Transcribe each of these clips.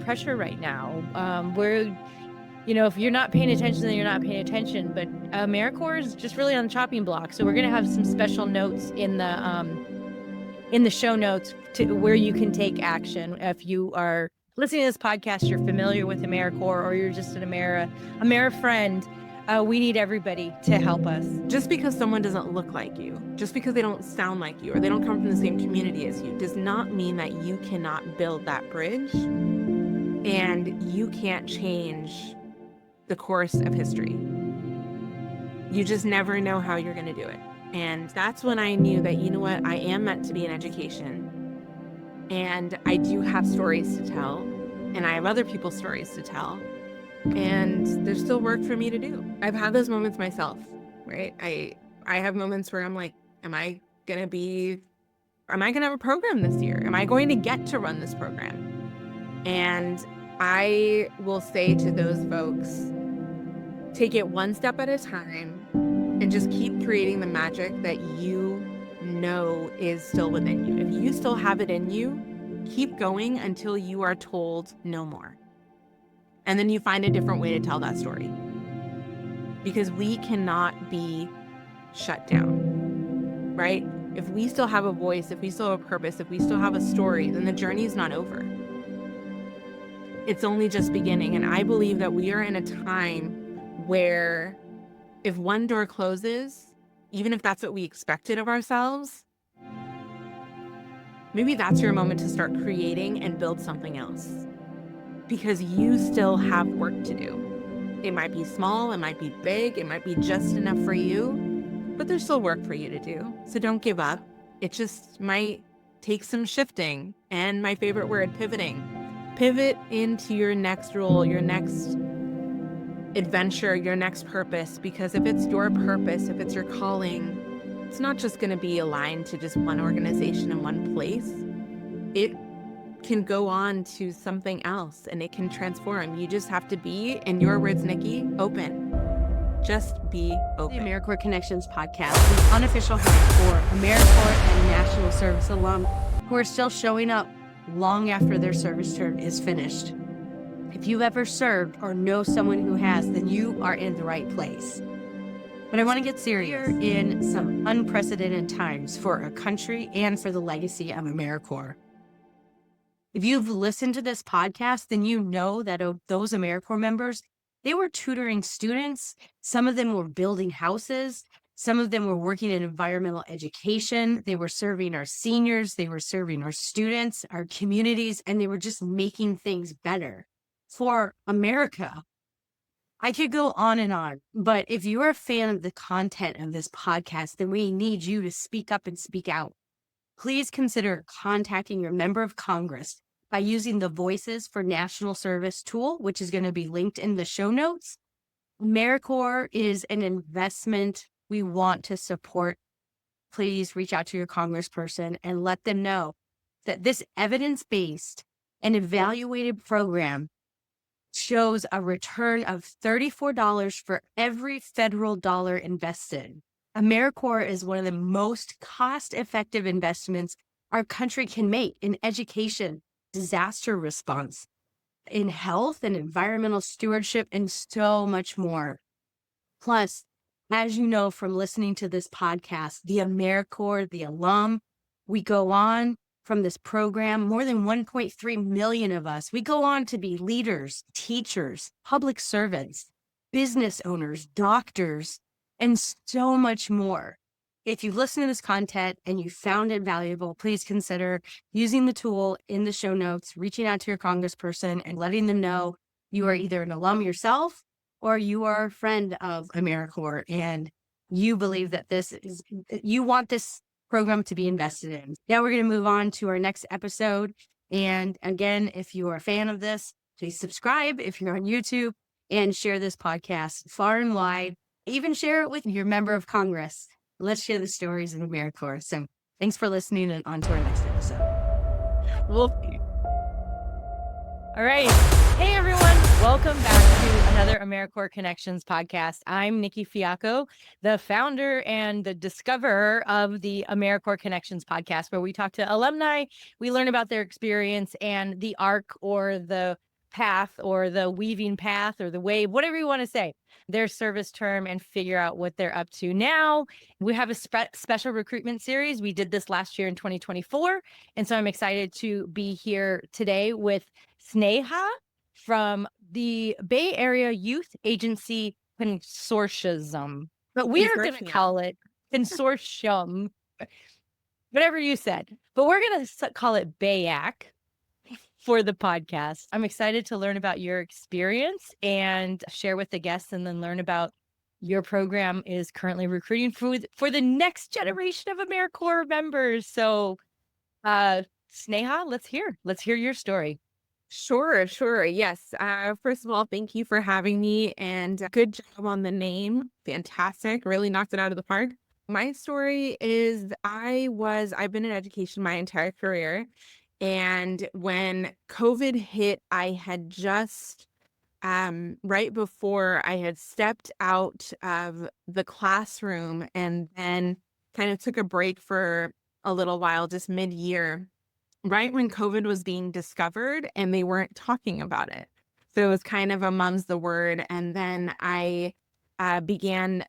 pressure right now. If you're not paying attention, then you're not paying attention. But AmeriCorps is just really on the chopping block. So we're going to have some special notes in the show notes to where you can take action. If you are listening to this podcast, you're familiar with AmeriCorps, or you're just an Ameri friend, we need everybody to help us. Just because someone doesn't look like you, just because they don't sound like you, or they don't come from the same community as you, does not mean that you cannot build that bridge and you can't change the course of history. You just never know how you're going to do it. And that's when I knew that, you know what, I am meant to be in education. And I do have stories to tell. And I have other people's stories to tell. And there's still work for me to do. I've had those moments myself, right? I have moments where I'm like, am I going to have a program this year? Am I going to get to run this program? And I will say to those folks, take it one step at a time and just keep creating the magic that you know is still within you. If you still have it in you, keep going until you are told no more. And then you find a different way to tell that story. Because we cannot be shut down, right? If we still have a voice, if we still have a purpose, if we still have a story, then the journey is not over. It's only just beginning. And I believe that we are in a time where if one door closes, even if that's what we expected of ourselves, maybe that's your moment to start creating and build something else. Because you still have work to do. It might be small, it might be big, it might be just enough for you, but there's still work for you to do. So don't give up. It just might take some shifting. And my favorite word, pivoting. Pivot into your next role, your next adventure, your next purpose. Because if it's your purpose, if it's your calling, it's not just going to be aligned to just one organization in one place. It can go on to something else and it can transform. You just have to be, in your words, Nicki, open. Just be open. The AmeriCorps Connections Podcast is unofficial home for AmeriCorps and National Service alum who are still showing up long after their service term is finished. If you've ever served or know someone who has, then you are in the right place. But I want to get serious. We're in some unprecedented times for our country and for the legacy of AmeriCorps. If you've listened to this podcast, then you know that those AmeriCorps members, they were tutoring students. Some of them were building houses. Some of them were working in environmental education. They were serving our seniors. They were serving our students, our communities, and they were just making things better for America. I could go on, but if you're a fan of the content of this podcast, then we need you to speak up and speak out. Please consider contacting your member of Congress by using the Voices for National Service tool, which is going to be linked in the show notes. AmeriCorps is an investment we want to support. Please reach out to your congressperson and let them know that this evidence-based and evaluated program shows a return of $34 for every federal dollar invested. AmeriCorps is one of the most cost-effective investments our country can make in education, disaster response, in health and environmental stewardship, and so much more. Plus, as you know from listening to this podcast, the AmeriCorps, the alum, we go on from this program, more than 1.3 million of us, we go on to be leaders, teachers, public servants, business owners, doctors, and so much more. If you listen to this content and you found it valuable, please consider using the tool in the show notes, reaching out to your congressperson and letting them know you are either an alum yourself or you are a friend of AmeriCorps and you believe that you want this program to be invested in. Now we're going to move on to our next episode. And again, if you are a fan of this, please subscribe if you're on YouTube and share this podcast far and wide. Even share it with your member of Congress. Let's share the stories of AmeriCorps. So thanks for listening and on to our next episode. All right. Hey, everyone. Welcome back to another AmeriCorps Connections podcast. I'm Nicki Fiocco, the founder and the discoverer of the AmeriCorps Connections podcast, where we talk to alumni, we learn about their experience and the arc or the path or the weaving path or the wave, whatever you want to say, their service term and figure out what they're up to now. We have a special recruitment series. We did this last year in 2024. And so I'm excited to be here today with Sneha from the Bay Area Youth Agency Consortium. But we are going to call it consortium, whatever you said. But we're going to call it BayAC for the podcast. I'm excited to learn about your experience and share with the guests, and then learn about your program is currently recruiting for the next generation of AmeriCorps members. So, Sneha, let's hear your story. Sure. Yes. First of all, thank you for having me, and good job on the name. Fantastic. Really knocked it out of the park. My story is I've been in education my entire career. And when COVID hit, I had just, right before I had stepped out of the classroom and then kind of took a break for a little while, just mid-year, right when COVID was being discovered and they weren't talking about it. So it was kind of a mum's the word. And then I began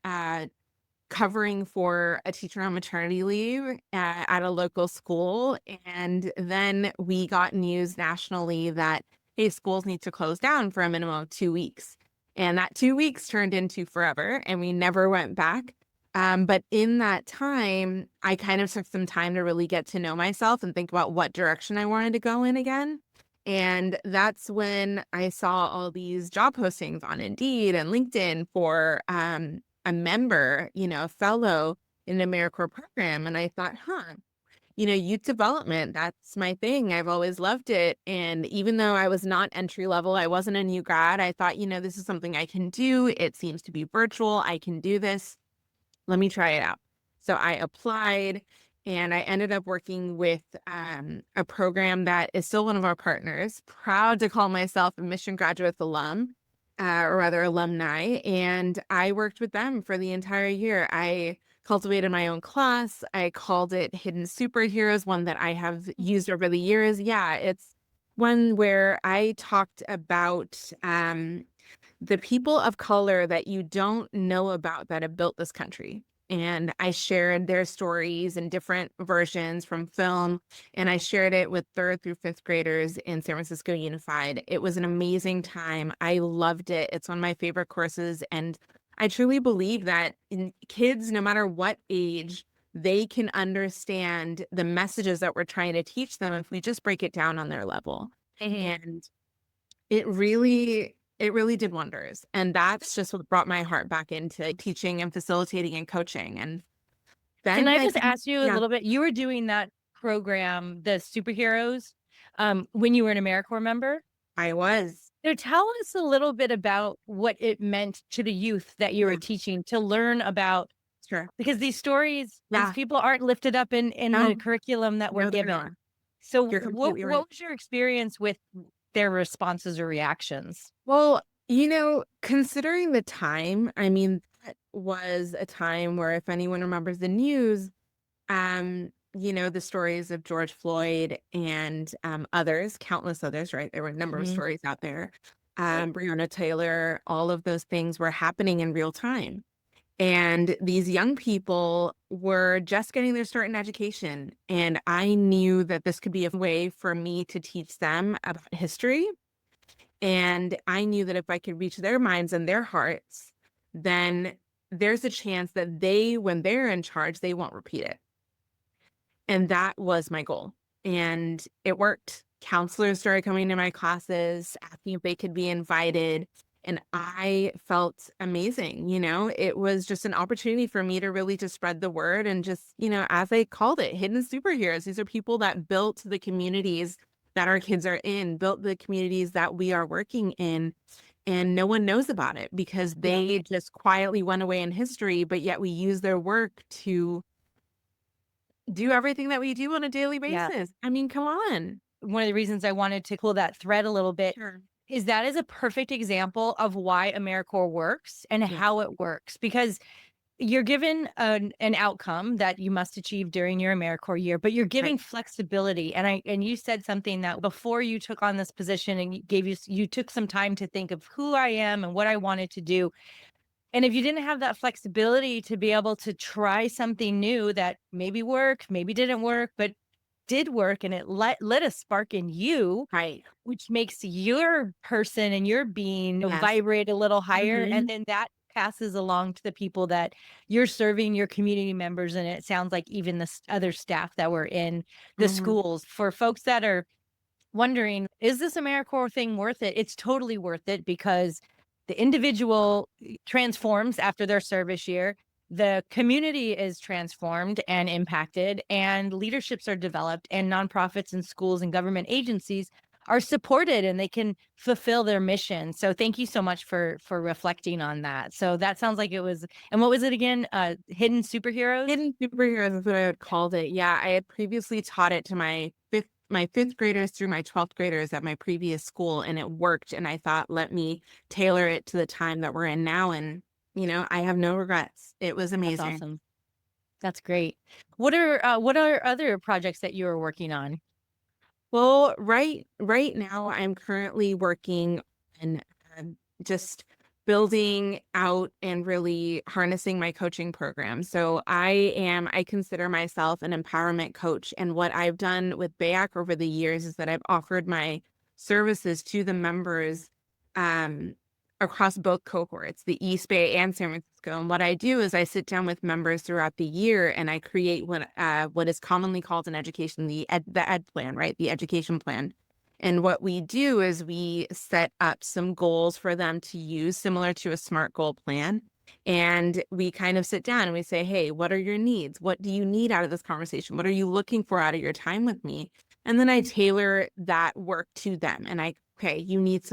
covering for a teacher on maternity leave at a local school. And then we got news nationally that, hey, schools need to close down for a minimum of 2 weeks. And that 2 weeks turned into forever, and we never went back. But in that time, I kind of took some time to really get to know myself and think about what direction I wanted to go in again. And that's when I saw all these job postings on Indeed and LinkedIn for a member, a fellow in an AmeriCorps program. And I thought, youth development, that's my thing. I've always loved it. And even though I was not entry level, I wasn't a new grad, I thought, this is something I can do. It seems to be virtual. I can do this. Let me try it out. So I applied, and I ended up working with a program that is still one of our partners. Proud to call myself a Mission Graduates alum. Or rather alumni, and I worked with them for the entire year. I cultivated my own class. I called it Hidden Superheroes, one that I have used over the years. Yeah, it's one where I talked about the people of color that you don't know about that have built this country. And I shared their stories in different versions from film, and I shared it with 3rd through 5th graders in San Francisco Unified. It was an amazing time. I loved it. It's one of my favorite courses. And I truly believe that in kids, no matter what age, they can understand the messages that we're trying to teach them if we just break it down on their level. And it really did wonders. And that's just what brought my heart back into teaching and facilitating and coaching. And then can I just ask you a little bit? You were doing that program, the superheroes, when you were an AmeriCorps member? I was. So tell us a little bit about what it meant to the youth that you were teaching to learn about. Sure. Because these stories, these people aren't lifted up in the curriculum that we're given. So what was your experience with their responses or reactions? Well, considering the time, I mean, that was a time where, if anyone remembers the news, the stories of George Floyd and others, countless others, right? There were a number of stories out there. Breonna Taylor, all of those things were happening in real time. And these young people were just getting their start in education. And I knew that this could be a way for me to teach them about history. And I knew that if I could reach their minds and their hearts, then there's a chance that when they're in charge, they won't repeat it. And that was my goal. And it worked. Counselors started coming to my classes, asking if they could be invited. And I felt amazing. It was just an opportunity for me to really just spread the word and just, as I called it, hidden superheroes. These are people that built the communities that our kids are in, built the communities that we are working in. And no one knows about it because they just quietly went away in history, but yet we use their work to do everything that we do on a daily basis. Yeah. I mean, come on. One of the reasons I wanted to pull that thread a little bit is a perfect example of why AmeriCorps works and how it works. Because you're given an outcome that you must achieve during your AmeriCorps year, but you're giving flexibility. And you said something that before you took on this position and you took some time to think of who I am and what I wanted to do. And if you didn't have that flexibility to be able to try something new that maybe worked, maybe didn't work, but did work, and it lit a spark in you, Right. which makes your person and your being Yes. vibrate a little higher. Mhm. And then that passes along to the people that you're serving, your community members. And it sounds like even the other staff that were in the Mhm. schools. For folks that are wondering, is this AmeriCorps thing worth it? It's totally worth it because the individual transforms after their service year. The community is transformed and impacted, and leaderships are developed, and nonprofits and schools and government agencies are supported, and they can fulfill their mission. So thank you so much for reflecting on that. So that sounds like it was, and what was it again? Hidden superheroes? Hidden superheroes is what I had called it. Yeah, I had previously taught it to my fifth graders through my 12th graders at my previous school, and it worked. And I thought, let me tailor it to the time that we're in now. And, I have no regrets. It was That's amazing. awesome. That's great. What are other projects that you are working on? Well, right now I'm currently working on just building out and really harnessing my coaching program. So I consider myself an empowerment coach. And what I've done with BayAC over the years is that I've offered my services to the members across both cohorts, the East Bay and San Francisco. And what I do is I sit down with members throughout the year and I create what is commonly called in education, the ed plan, right? The education plan. And what we do is we set up some goals for them to use, similar to a SMART goal plan. And we kind of sit down and we say, hey, what are your needs? What do you need out of this conversation? What are you looking for out of your time with me? And then I tailor that work to them. And okay, you need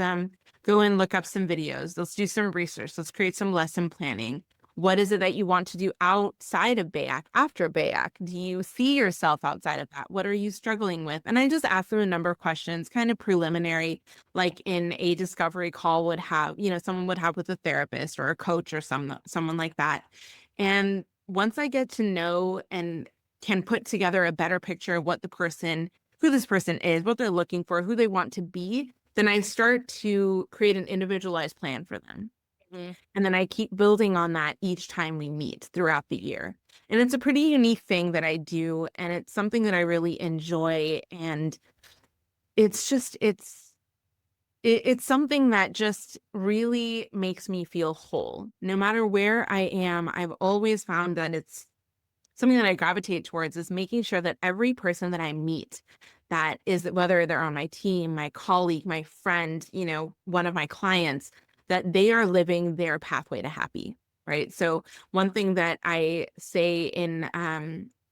go and look up some videos. Let's do some research. Let's create some lesson planning. What is it that you want to do outside of BayAC, after BayAC? Do you see yourself outside of that? What are you struggling with? And I just ask them a number of questions, kind of preliminary, like in a discovery call would have, someone would have with a therapist or a coach or someone like that. And once I get to know and can put together a better picture of who this person is, what they're looking for, who they want to be, then I start to create an individualized plan for them. Mm-hmm. And then I keep building on that each time we meet throughout the year. And it's a pretty unique thing that I do. And it's something that I really enjoy. And it's something that just really makes me feel whole. No matter where I am, I've always found that it's something that I gravitate towards is making sure that every person that I meet, that is, whether they're on my team, my colleague, my friend, one of my clients, that they are living their pathway to happy, right? So one thing that I say in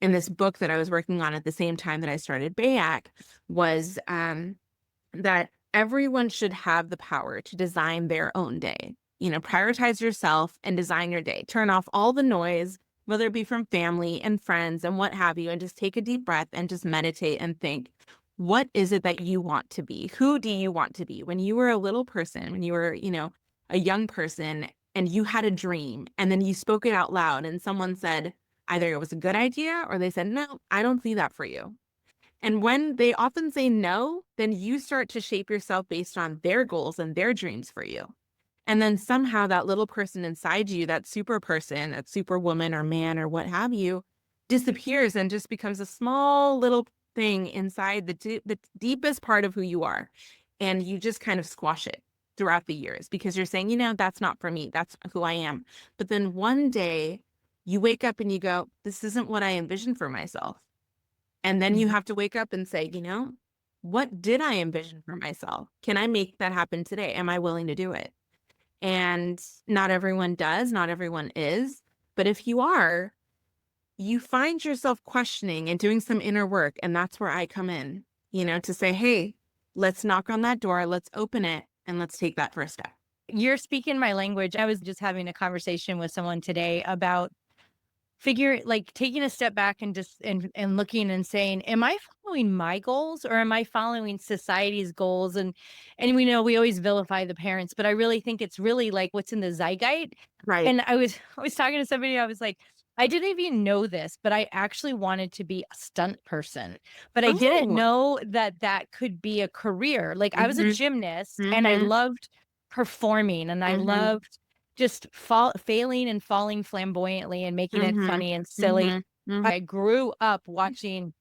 this book that I was working on at the same time that I started BayAC was that everyone should have the power to design their own day. Prioritize yourself and design your day. Turn off all the noise, whether it be from family and friends and what have you, and just take a deep breath and just meditate and think, what is it that you want to be? Who do you want to be? When you were a little person, when you were, a young person and you had a dream and then you spoke it out loud and someone said either it was a good idea or they said, no, I don't see that for you. And when they often say no, then you start to shape yourself based on their goals and their dreams for you. And then somehow that little person inside you, that super person, that super woman or man or what have you, disappears and just becomes a small little thing inside the deepest part of who you are. And you just kind of squash it throughout the years because you're saying, that's not for me. That's who I am. But then one day you wake up and you go, this isn't what I envisioned for myself. And then you have to wake up and say, what did I envision for myself? Can I make that happen today? Am I willing to do it? And not everyone does, not everyone is. But if you are, you find yourself questioning and doing some inner work. And that's where I come in, to say, hey, let's knock on that door. Let's open it and let's take that first step. You're speaking my language. I was just having a conversation with someone today about taking a step back and just and looking and saying, am I following my goals or am I following society's goals? And we know we always vilify the parents, but I really think it's really like what's in the zeitgeist. Right. And I was talking to somebody, I was like, I didn't even know this, but I actually wanted to be a stunt person, but I didn't Oh. know that that could be a career. Like I was a Mhm. gymnast and I Mhm. loved performing and I Mhm. loved just failing and falling flamboyantly and making it Mhm. funny and silly. Mhm. Mhm. I grew up watching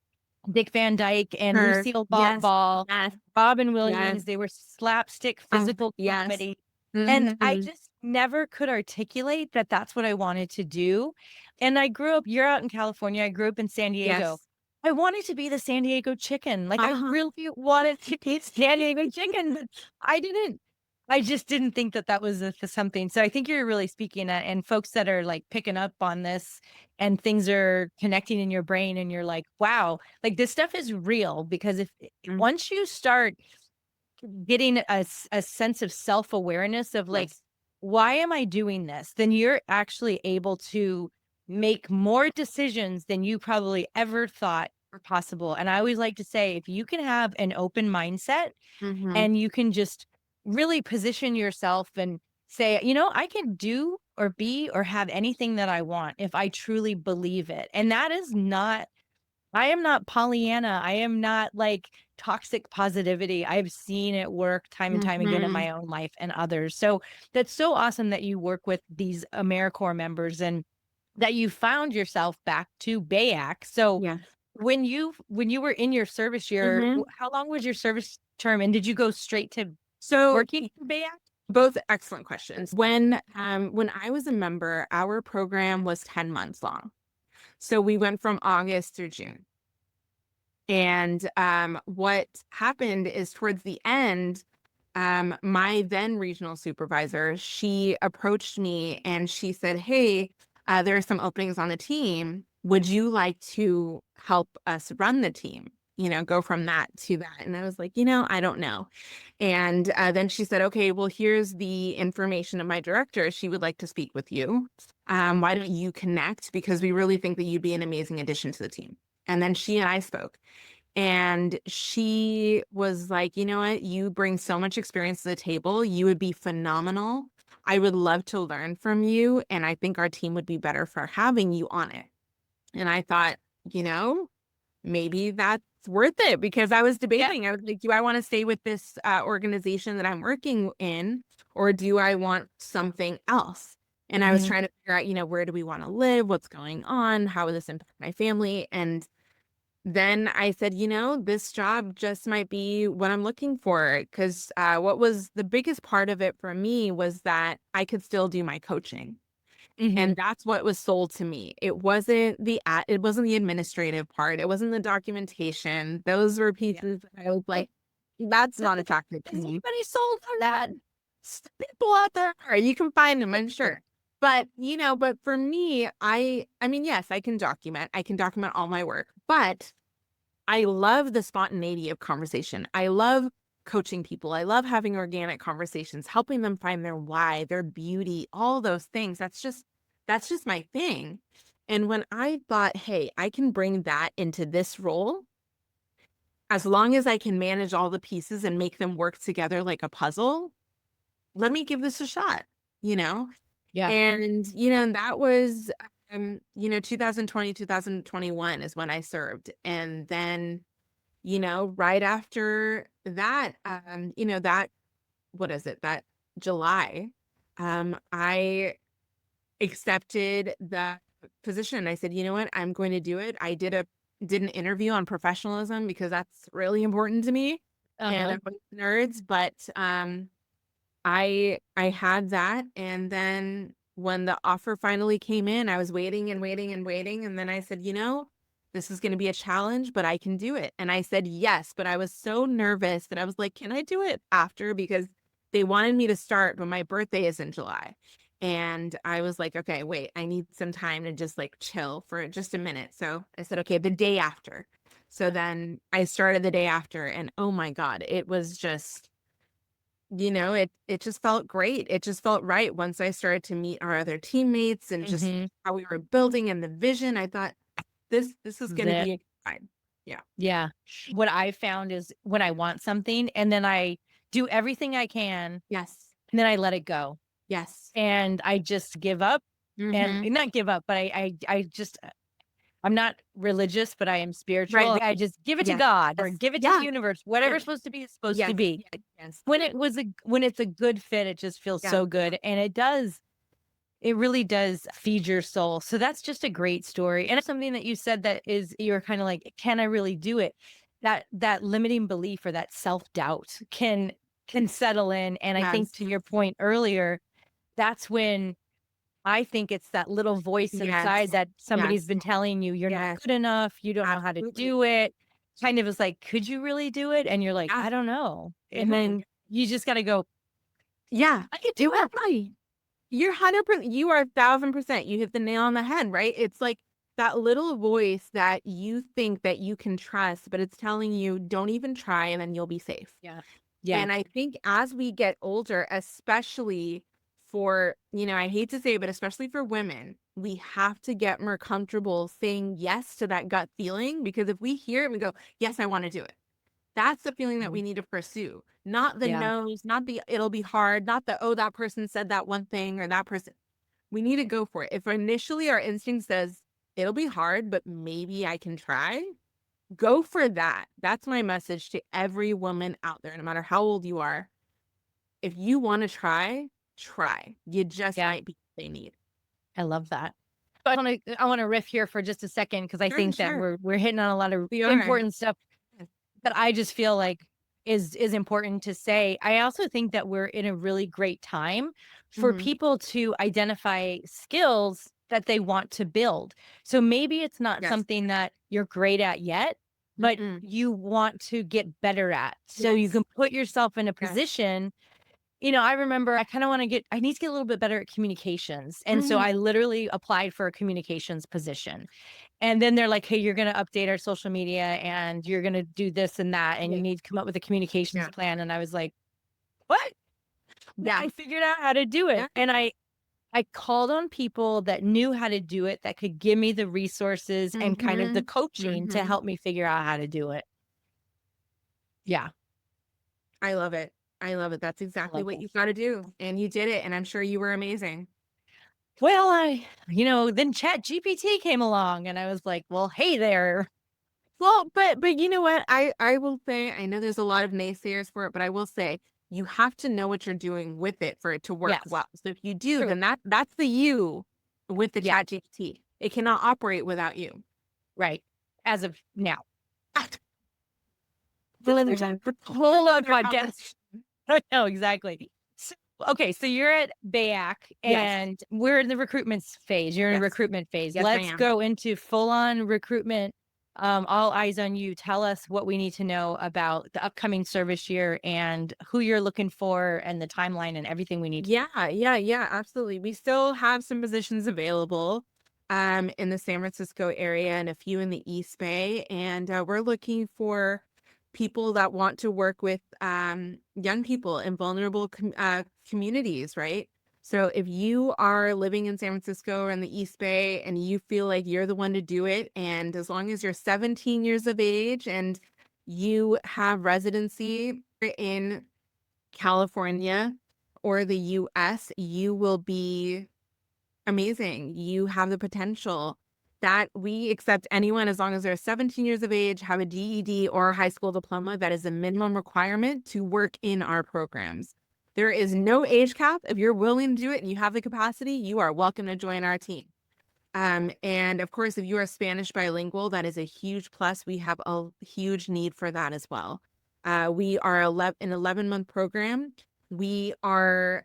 Dick Van Dyke and Her. Lucille Yes. Ball, Yes. Robin Yes. Williams. They were slapstick physical Yes. comedy. And I Mhm. just never could articulate that that's what I wanted to do. And I grew up, you're out in California. I grew up in San Diego. Yes. I wanted to be the San Diego chicken. Like I Uh-huh. really wanted to be San Diego chicken, but I just didn't think that that was something. So I think you're really speaking at, and folks that are like picking up on this and things are connecting in your brain and you're like, wow, like this stuff is real because if Mm. once you start getting a sense of self-awareness of like, Yes. why am I doing this? Then you're actually able to make more decisions than you probably ever thought were possible. And I always like to say, if you can have an open mindset Mhm. and you can just really position yourself and say, you know, I can do or be or have anything that I want if I truly believe it. And that is not, I am not Pollyanna. I am not like toxic positivity. I've seen it work time and time again in Mhm. my own life and others. So that's so awesome that you work with these AmeriCorps members and that you found yourself back to BayAC. So Yes. when you were in your service year, Mhm. how long was your service term and did you go straight to So working for BayAC? both excellent questions. When I was a member, our program was 10 months long. So we went from August through June. And what happened is towards the end, my then regional supervisor, she approached me and she said, "Hey, there are some openings on the team. Would you like to help us run the team? You know, go from that to that." And I was like, I don't know. And then she said, "Okay, well, here's the information of my director. She would like to speak with you. Why don't you connect? Because we really think that you'd be an amazing addition to the team." And then she and I spoke. And she was like, "You know what? You bring so much experience to the table. You would be phenomenal. I would love to learn from you. And I think our team would be better for having you on it." And I thought, you know, maybe that's worth it because I was debating. I was like, do I want to stay with this organization that I'm working in, or do I want something else? And I was Mhm. trying to figure out, where do we want to live? What's going on? How will this impact my family? And then I said, this job just might be what I'm looking for. Because what was the biggest part of it for me was that I could still do my coaching. And that's what was sold to me. It wasn't the administrative part. It wasn't the documentation. Those were pieces that I was like, that's not attractive to me. Anybody sold on that? People out there, you can find them, I'm sure. But, but for me, I mean, yes, I can document all my work, but I love the spontaneity of conversation. I love coaching people. I love having organic conversations, helping them find their why, their beauty, all those things. That's just my thing. And when I thought, hey, I can bring that into this role, as long as I can manage all the pieces and make them work together like a puzzle, let me give this a shot, you know? Yeah. And, that was, 2020, 2021 is when I served. And then, right after that, what is it, that July, I accepted the position. I said, you know what, I'm going to do it. I did an interview on professionalism because that's really important to me. And I'm nerds, but I had that, and then when the offer finally came in, I was waiting and waiting and waiting, and then I said, this is going to be a challenge, but I can do it. And I said yes, but I was so nervous that I was like, can I do it after? Because they wanted me to start, but my birthday is in July. And I was like, okay, wait, I need some time to just like chill for just a minute. So I said, okay, the day after. So then I started the day after, and oh my God, it was just it just felt great. It just felt right once I started to meet our other teammates and just how we were building and the vision. I thought this is going to be a ride. Yeah. Yeah. What I found is when I want something and then I do everything I can Yes. and then I let it go Yes. and I just give up and not give up, but I just, I'm not religious, but I am spiritual. Right. I just give it to Yes. God or give it to Yeah. the universe. Whatever's supposed to be is supposed to be. Yes. When it's a good fit, it just feels so good. And it really does feed your soul. So that's just a great story. And it's something that you said that is, you're kind of like, can I really do it? That limiting belief or that self-doubt can settle in. And I think to your point earlier, that's when I think it's that little voice inside that somebody's been telling you, you're not good enough. You don't know how to do it. Kind of is like, could you really do it? And you're like, I don't know. And then you just got to go, yeah, I could do it. You're 100%. You are 1,000%. You hit the nail on the head, right? It's like that little voice that you think that you can trust, but it's telling you don't even try and then you'll be safe. Yeah. Yeah. And I think as we get older, especially for, I hate to say it, but especially for women, we have to get more comfortable saying yes to that gut feeling, because if we hear it, we go, yes, I want to do it. That's the feeling that we need to pursue, not the no's, not the it'll be hard, not the, oh, that person said that one thing or that person. We need to go for it. If initially our instinct says it'll be hard, but maybe I can try, go for that. That's my message to every woman out there, no matter how old you are. If you want to try. You just might be what they need. I love that. I want to riff here for just a second, because I think that we're hitting on a lot of important stuff that I just feel like is important to say. I also think that we're in a really great time for people to identify skills that they want to build. So maybe it's not something that you're great at yet, but you want to get better at. So you can put yourself in a position. I remember I need to get a little bit better at communications. And so I literally applied for a communications position. And then they're like, hey, you're going to update our social media and you're going to do this and that. And you need to come up with a communications plan. And I was like, what? Yeah. I figured out how to do it. Yeah. And I called on people that knew how to do it, that could give me the resources and kind of the coaching to help me figure out how to do it. Yeah. I love it. That's exactly what you got to do. And you did it. And I'm sure you were amazing. Well, then Chat GPT came along and I was like, well, hey there. Well, but you know what? I will say, I know there's a lot of naysayers for it, but I will say you have to know what you're doing with it for it to work well. So if you do, then that's the you with the Chat GPT. It cannot operate without you. Right. As of now. Whole other podcast. No, exactly. So, okay, so you're at BayAC and we're in the recruitment phase. You're in a recruitment phase. Yes, Let's go into full-on recruitment. All eyes on you. Tell us what we need to know about the upcoming service year and who you're looking for and the timeline and everything we need. Yeah, absolutely. We still have some positions available in the San Francisco area and a few in the East Bay. And we're looking for people that want to work with young people in vulnerable communities, right? So if you are living in San Francisco or in the East Bay and you feel like you're the one to do it, and as long as you're 17 years of age and you have residency in California or the US, you will be amazing. You have the potential. That we accept anyone as long as they're 17 years of age, have a GED or a high school diploma. That is a minimum requirement to work in our programs. There is no age cap. If you're willing to do it and you have the capacity, you are welcome to join our team. And of course, if you are Spanish bilingual, that is a huge plus. We have a huge need for that as well. We are an 11-month program. We are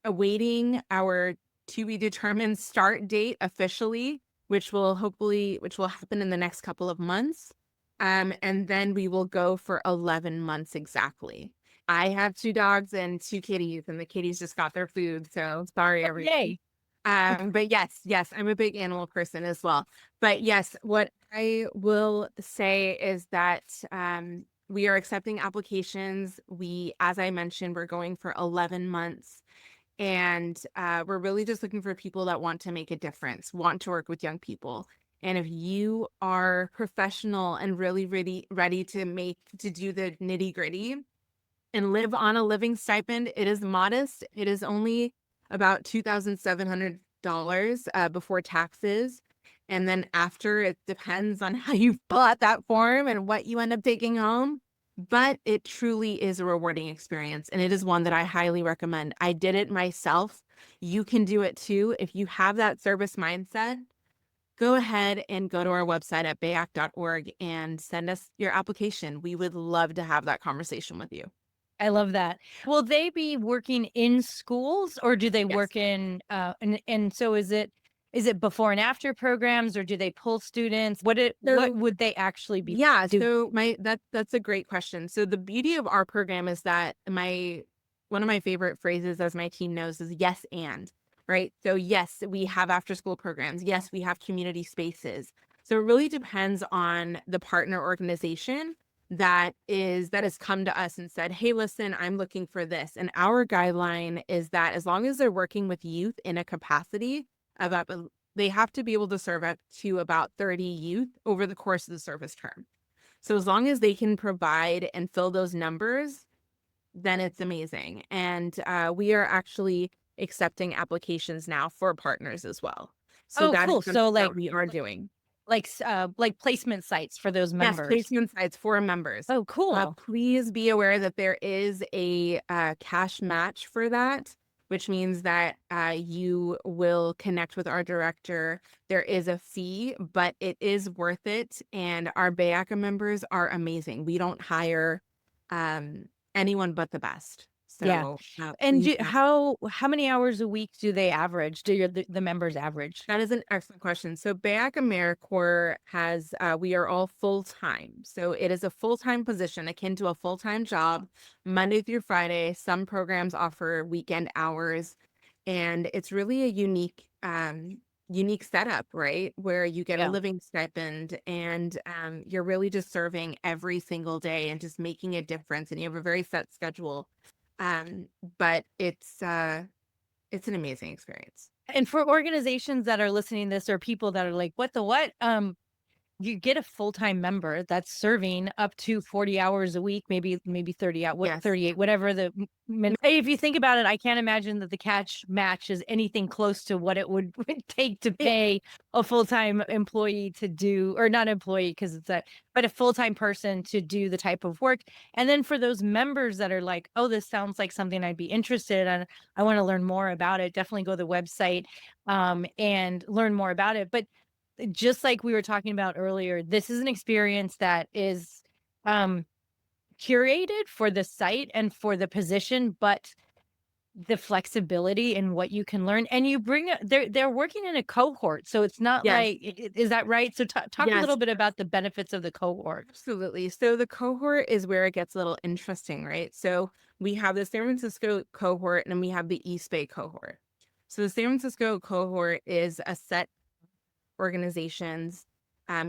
awaiting our to be determined start date officially, which will happen in the next couple of months. And then we will go for 11 months exactly. I have 2 dogs and 2 kitties, and the kitties just got their food. So sorry, everybody. But yes, I'm a big animal person as well. But yes, what I will say is that we are accepting applications. As I mentioned, we're going for 11 months. And we're really just looking for people that want to make a difference, want to work with young people. And if you are professional and really, really ready to do the nitty gritty and live on a living stipend, it is modest. It is only about $2,700 before taxes. And then after, it depends on how you fill out that form and what you end up taking home. But it truly is a rewarding experience. And it is one that I highly recommend. I did it myself. You can do it too. If you have that service mindset, go ahead and go to our website at bayac.org and send us your application. We would love to have that conversation with you. I love that. Will they be working in schools, or do they Yes. work in and so is it before and after programs, or do they pull students? What would they actually be Yeah, doing? so that's a great question. So the beauty of our program is that one of my favorite phrases, as my team knows, is yes and, right? So yes, we have after school programs. Yes, we have community spaces. So it really depends on the partner organization that has come to us and said, hey, listen, I'm looking for this. And our guideline is that as long as they're working with youth in a capacity of they have to be able to serve up to about 30 youth over the course of the service term. So as long as they can provide and fill those numbers, then it's amazing. And we are actually accepting applications now for partners as well. So Oh, that is cool. something So that we are doing. like placement sites for those Yes, members. placement sites for members. Oh, cool. Please be aware that there is a cash match for that, which means that you will connect with our director. There is a fee, but it is worth it. And our BayAC members are amazing. We don't hire anyone but the best. Yeah. So And please how many hours a week do they average? Do the members average? that is an excellent question. So BayAC AmeriCorps has, we are all full-time. So it is a full-time position akin to a full-time job, Monday through Friday. Some programs offer weekend hours, and it's really a unique setup, right? Where you get a Yeah. living stipend and you're really just serving every single day and just making a difference. And you have a very set schedule. But it's an amazing experience. And for organizations that are listening to this, or people that are like, what the what? You get a full-time member that's serving up to 40 hours a week, maybe 30 out, Yes. 38, whatever if you think about it, I can't imagine that the cash match is anything close to what it would take to pay a full-time employee to do, or not employee because it's but a full-time person to do the type of work. And then for those members that are like, oh, this sounds like something I'd be interested in, I want to learn more about it, definitely go to the website and learn more about it. But just like we were talking about earlier, this is an experience that is curated for the site and for the position, but the flexibility in what you can learn, and you bring they're working in a cohort, so it's not Yes. like is that right? So talk a Yes. little bit about the benefits of the cohort. Absolutely. So the cohort is where it gets a little interesting, right? So we have the San Francisco cohort and we have the East Bay cohort. So the San Francisco cohort is a set organizations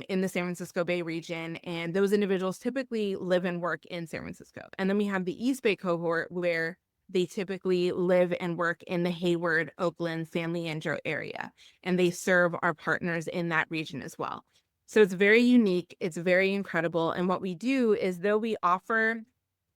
in the San Francisco Bay region, and those individuals typically live and work in San Francisco. And then we have the East Bay cohort where they typically live and work in the Hayward, Oakland, San Leandro area, and they serve our partners in that region as well. So it's very unique. It's very incredible. And what we do is, though we offer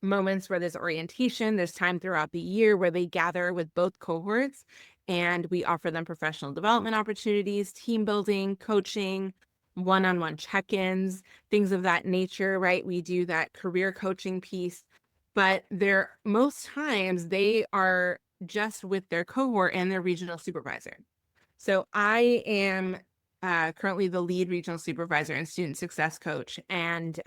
moments where there's orientation, there's time throughout the year where they gather with both cohorts, and we offer them professional development opportunities, team building, coaching, one-on-one check-ins, things of that nature, right? We do that career coaching piece, but most times they are just with their cohort and their regional supervisor. So I am currently the lead regional supervisor and student success coach, and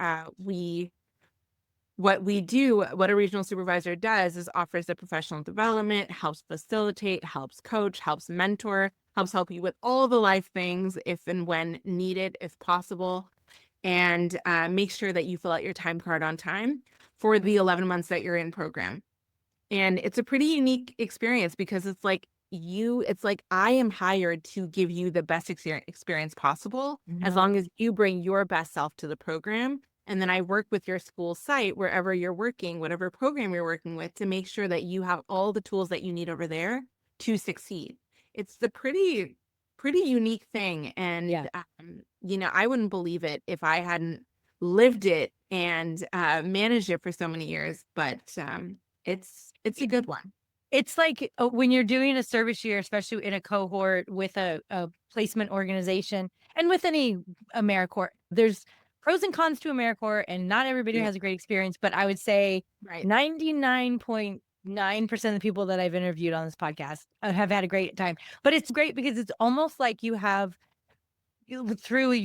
what a regional supervisor does is offers the professional development, helps facilitate, helps coach, helps mentor, helps help you with all the life things if and when needed, if possible, and make sure that you fill out your time card on time for the 11 months that you're in program. And it's a pretty unique experience because it's like I am hired to give you the best experience possible, as long as you bring your best self to the program. And then I work with your school site, wherever you're working, whatever program you're working with, to make sure that you have all the tools that you need over there to succeed. It's the pretty unique thing. And, Yeah. I wouldn't believe it if I hadn't lived it and managed it for so many years. But it's a good one. It's like when you're doing a service year, especially in a cohort with a placement organization and with any AmeriCorps, there's pros and cons to AmeriCorps, and not everybody Right. has a great experience. But I would say Right. 99.9% of the people that I've interviewed on this podcast have had a great time. But it's great because it's almost like you have through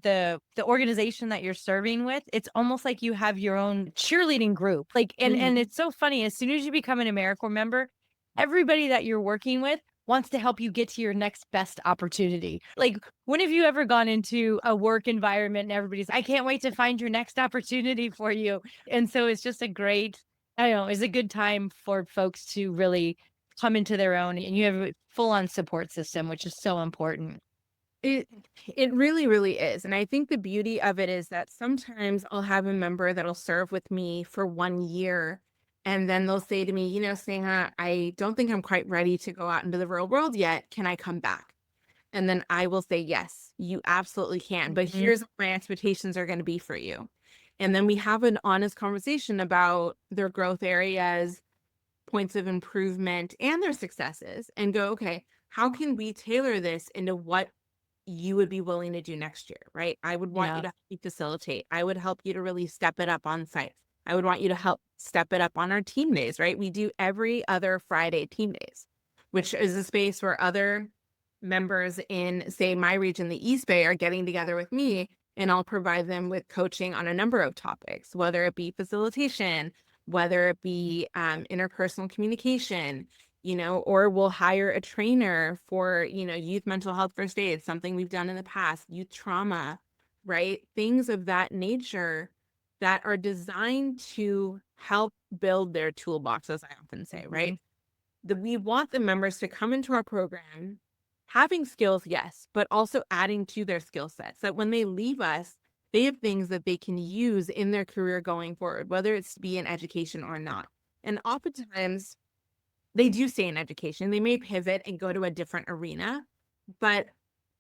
the organization that you're serving with, it's almost like you have your own cheerleading group. Like, and it's so funny, as soon as you become an AmeriCorps member, everybody that you're working with wants to help you get to your next best opportunity. Like, when have you ever gone into a work environment and everybody's, I can't wait to find your next opportunity for you? And so it's just a great, I don't know, it's a good time for folks to really come into their own, and you have a full on support system, which is so important. It really, really is. And I think the beauty of it is that sometimes I'll have a member that'll serve with me for 1 year, and then they'll say to me, Sneha, I don't think I'm quite ready to go out into the real world yet. Can I come back? And then I will say, yes, you absolutely can. But here's what my expectations are going to be for you. And then we have an honest conversation about their growth areas, points of improvement, and their successes, and go, okay, how can we tailor this into what you would be willing to do next year, right? I would want you to help me facilitate. I would help you to really step it up on site. I would want you to help step it up on our team days, right? We do every other Friday team days, which is a space where other members in, say, my region, the East Bay, are getting together with me, and I'll provide them with coaching on a number of topics, whether it be facilitation, whether it be interpersonal communication, or we'll hire a trainer for, youth mental health first aid, something we've done in the past, youth trauma, right? Things of that nature that are designed to help build their toolbox, as I often say, right? We want the members to come into our program having skills, yes, but also adding to their skill sets, that when they leave us, they have things that they can use in their career going forward, whether it's to be in education or not. And oftentimes, they do stay in education. They may pivot and go to a different arena, but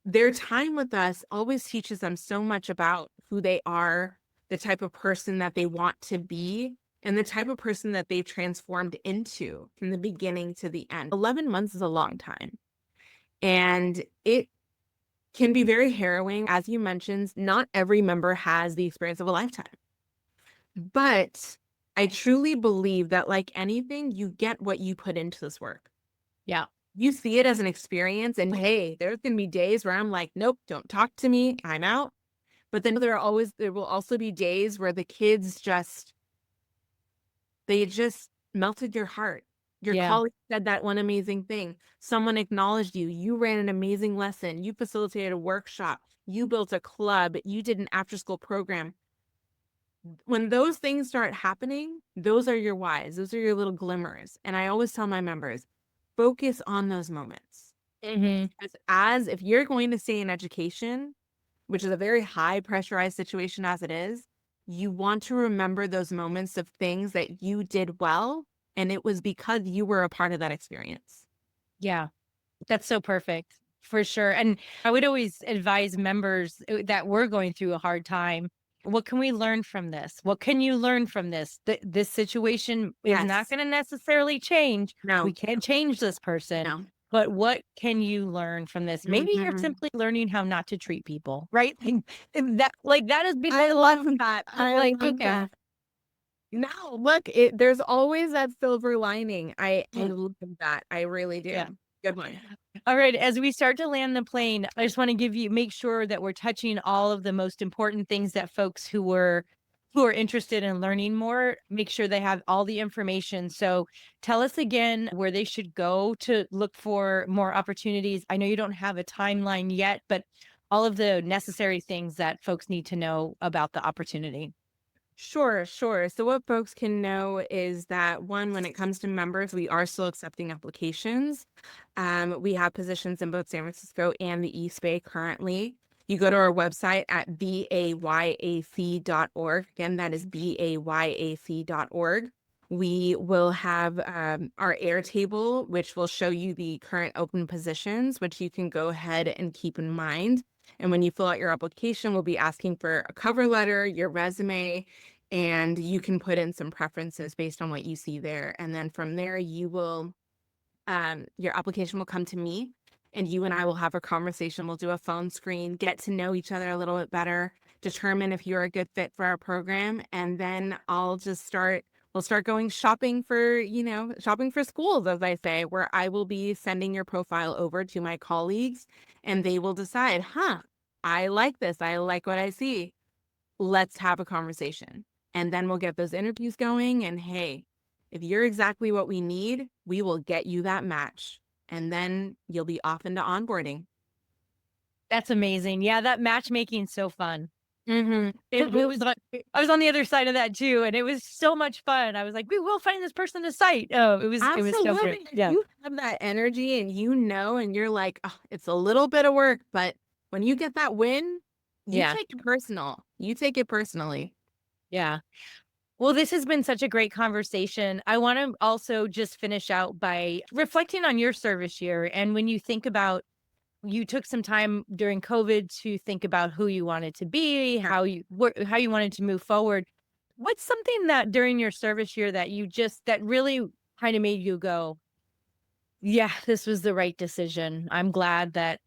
their time with us always teaches them so much about who they are, the type of person that they want to be, and the type of person that they've transformed into from the beginning to the end. 11 months is a long time. And it can be very harrowing. As you mentioned, not every member has the experience of a lifetime. But I truly believe that, like anything, you get what you put into this work. Yeah. You see it as an experience, and hey, there's going to be days where I'm like, nope, don't talk to me, I'm out. But then there will also be days where the kids they just melted your heart. Your colleague said that one amazing thing. Someone acknowledged you. You ran an amazing lesson. You facilitated a workshop. You built a club. You did an after-school program. When those things start happening, those are your whys. Those are your little glimmers. And I always tell my members, focus on those moments. As if you're going to stay in education, which is a very high pressurized situation as it is, you want to remember those moments of things that you did well, and it was because you were a part of that experience. Yeah, that's so perfect, for sure. And I would always advise members that we're going through a hard time. What can we learn from this? What can you learn from this? This situation is not going to necessarily change. No. We can't change this person. No. But what can you learn from this? Maybe you're simply learning how not to treat people, right? That is because I love that. I love that. No, look, there's always that silver lining. I love that. I really do. Yeah. Good one. All right. As we start to land the plane, I just want to make sure that we're touching all of the most important things that folks who are interested in learning more, make sure they have all the information. So tell us again where they should go to look for more opportunities. I know you don't have a timeline yet, but all of the necessary things that folks need to know about the opportunity. Sure. So what folks can know is that, one, when it comes to members, we are still accepting applications. We have positions in both San Francisco and the East Bay currently. You go to our website at BayAC.org. Again, that is BayAC.org. We will have our Airtable, which will show you the current open positions, which you can go ahead and keep in mind. And when you fill out your application, we'll be asking for a cover letter, your resume, and you can put in some preferences based on what you see there. And then from there, you will, your application will come to me, and you and I will have a conversation. We'll do a phone screen, get to know each other a little bit better, determine if you're a good fit for our program, and then we'll start going shopping for schools, as I say, where I will be sending your profile over to my colleagues, and they will decide, I like this. I like what I see. Let's have a conversation. And then we'll get those interviews going. And hey, if you're exactly what we need, we will get you that match. And then you'll be off into onboarding. That's amazing. Yeah, that matchmaking is so fun. Mm-hmm. I was on the other side of that too, and it was so much fun. I was like, we will find this person a site. Oh, it was so great. Yeah. You have that energy, and and you're like, oh, it's a little bit of work, but when you get that win, you take it personal. You take it personally. Yeah. Well, this has been such a great conversation. I want to also just finish out by reflecting on your service year. And when you think about, you took some time during COVID to think about who you wanted to be, how you wanted to move forward. What's something that during your service year that that really kind of made you go, yeah, this was the right decision. I'm glad that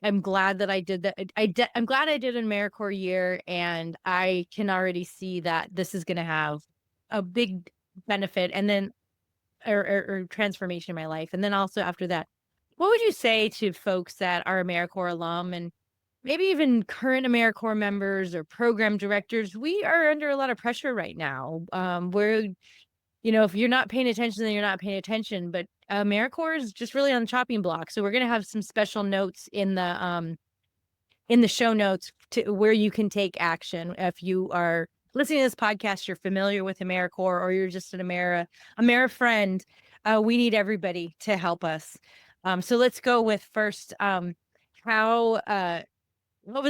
I did that. I'm glad I did an AmeriCorps year, and I can already see that this is going to have a big benefit and then or transformation in my life. And then also after that, what would you say to folks that are AmeriCorps alum and maybe even current AmeriCorps members or program directors? We are under a lot of pressure right now. If you're not paying attention, then you're not paying attention. But AmeriCorps is just really on the chopping block. So we're going to have some special notes in the show notes to where you can take action. If you are listening to this podcast, you're familiar with AmeriCorps, or you're just an Amera friend, we need everybody to help us. So let's go with first, what was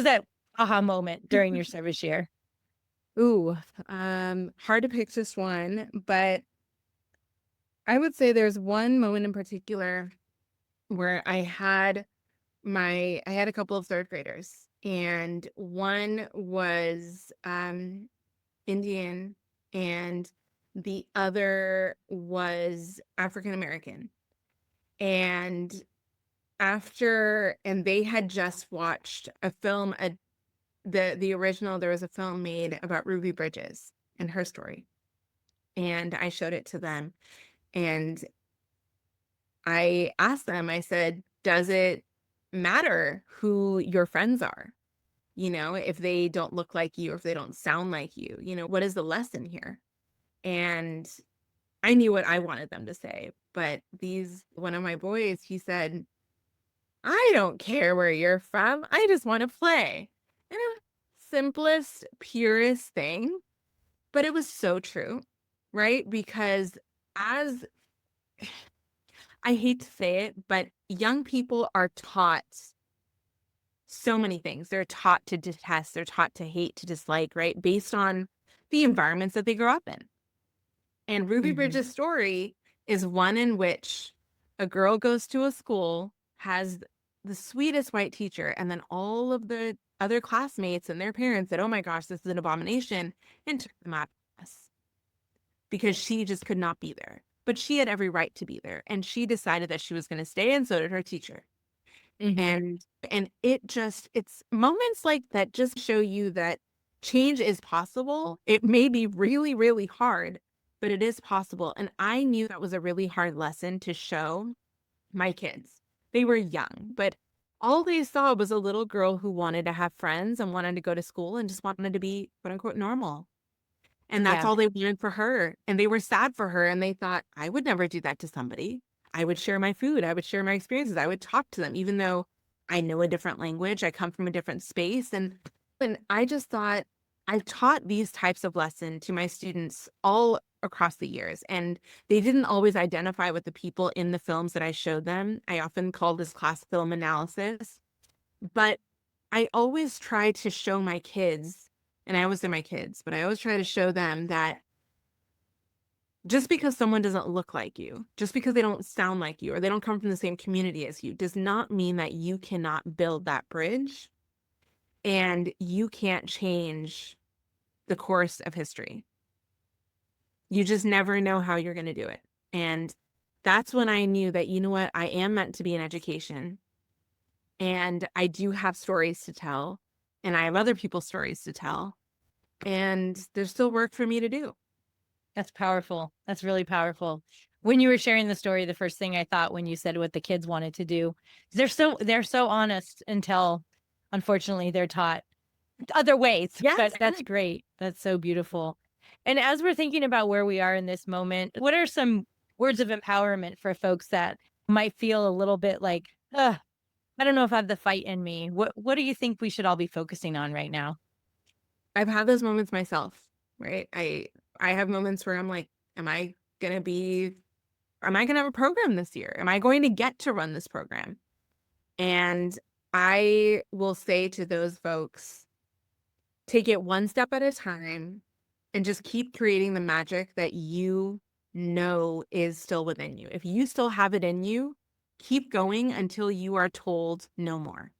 that aha moment during your service year? Ooh, hard to pick just one, but I would say there's one moment in particular where I had a couple of third graders, and one was Indian and the other was African American. And they had just watched a film, the original, there was a film made about Ruby Bridges and her story. And I showed it to them, and I asked them, I said, does it matter who your friends are? If they don't look like you, or if they don't sound like you, what is the lesson here? And I knew what I wanted them to say, but one of my boys, he said, I don't care where you're from. I just want to play. And it was the simplest, purest thing, but it was so true, right? Because I hate to say it, but young people are taught so many things. They're taught to detest, they're taught to hate, to dislike, right? Based on the environments that they grew up in. And Ruby Bridges' story is one in which a girl goes to a school, has the sweetest white teacher, and then all of the other classmates and their parents said, oh my gosh, this is an abomination, and took them out of class because she just could not be there. But she had every right to be there, and she decided that she was going to stay, and so did her teacher. And it's moments like that just show you that change is possible. It may be really, really hard, but it is possible. And I knew that was a really hard lesson to show my kids. They were young, but all they saw was a little girl who wanted to have friends and wanted to go to school and just wanted to be, quote unquote, normal. And that's all they wanted for her. And they were sad for her. And they thought, I would never do that to somebody. I would share my food. I would share my experiences. I would talk to them, even though I know a different language. I come from a different space. And I just thought, I've taught these types of lessons to my students all across the years, and they didn't always identify with the people in the films that I showed them. I often call this class film analysis, but I always try to show my kids, and I always say my kids, but I always try to show them that just because someone doesn't look like you, just because they don't sound like you, or they don't come from the same community as you, does not mean that you cannot build that bridge and you can't change the course of history. You just never know how you're going to do it. And that's when I knew that, you know what, I am meant to be in education. And I do have stories to tell. And I have other people's stories to tell. And there's still work for me to do. That's powerful. That's really powerful. When you were sharing the story, the first thing I thought when you said what the kids wanted to do, they're so honest until, unfortunately, they're taught other ways. Yes. But that's great. That's so beautiful. And as we're thinking about where we are in this moment, what are some words of empowerment for folks that might feel a little bit like, I don't know if I have the fight in me. What do you think we should all be focusing on right now? I've had those moments myself, right? I have moments where I'm like, am I going to have a program this year? Am I going to get to run this program? And I will say to those folks, take it one step at a time and just keep creating the magic that you know is still within you. If you still have it in you, keep going until you are told no more.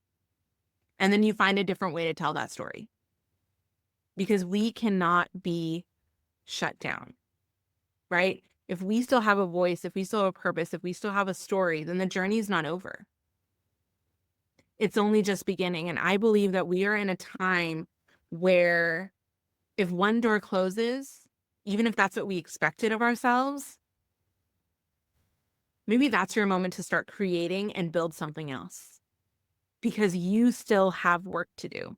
And then you find a different way to tell that story. Because we cannot be shut down, right? If we still have a voice, if we still have a purpose, if we still have a story, then the journey is not over. It's only just beginning. And I believe that we are in a time where if one door closes, even if that's what we expected of ourselves, maybe that's your moment to start creating and build something else, because you still have work to do.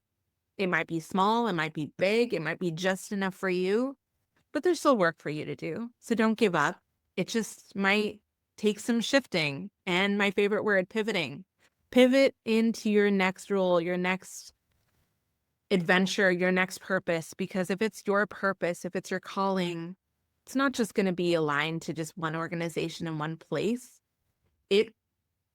It might be small, it might be big, it might be just enough for you, but there's still work for you to do. So don't give up. It just might take some shifting. And my favorite word, pivoting. Pivot into your next role, your next adventure, your next purpose, because if it's your purpose, if it's your calling, it's not just going to be aligned to just one organization in one place. It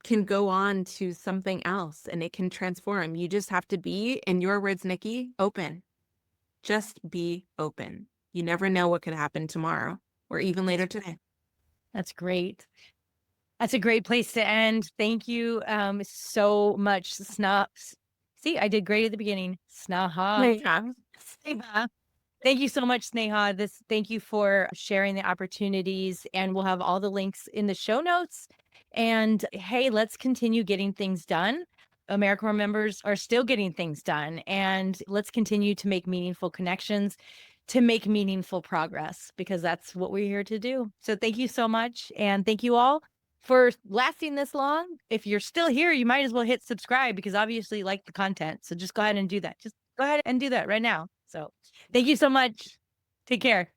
can go on to something else and it can transform. You just have to be, in your words, Nicki, open. Just be open. You never know what could happen tomorrow or even later today. That's great. That's a great place to end. Thank you so much, Sneha. See, I did great at the beginning. Sneha. Sneha. Thank you so much, Sneha. Thank you for sharing the opportunities, and we'll have all the links in the show notes. And hey, let's continue getting things done. AmeriCorps members are still getting things done, and let's continue to make meaningful connections, to make meaningful progress, because that's what we're here to do. So thank you so much. And thank you all for lasting this long. If you're still here, you might as well hit subscribe, because obviously you like the content. So just go ahead and do that. Just go ahead and do that right now. So thank you so much. Take care.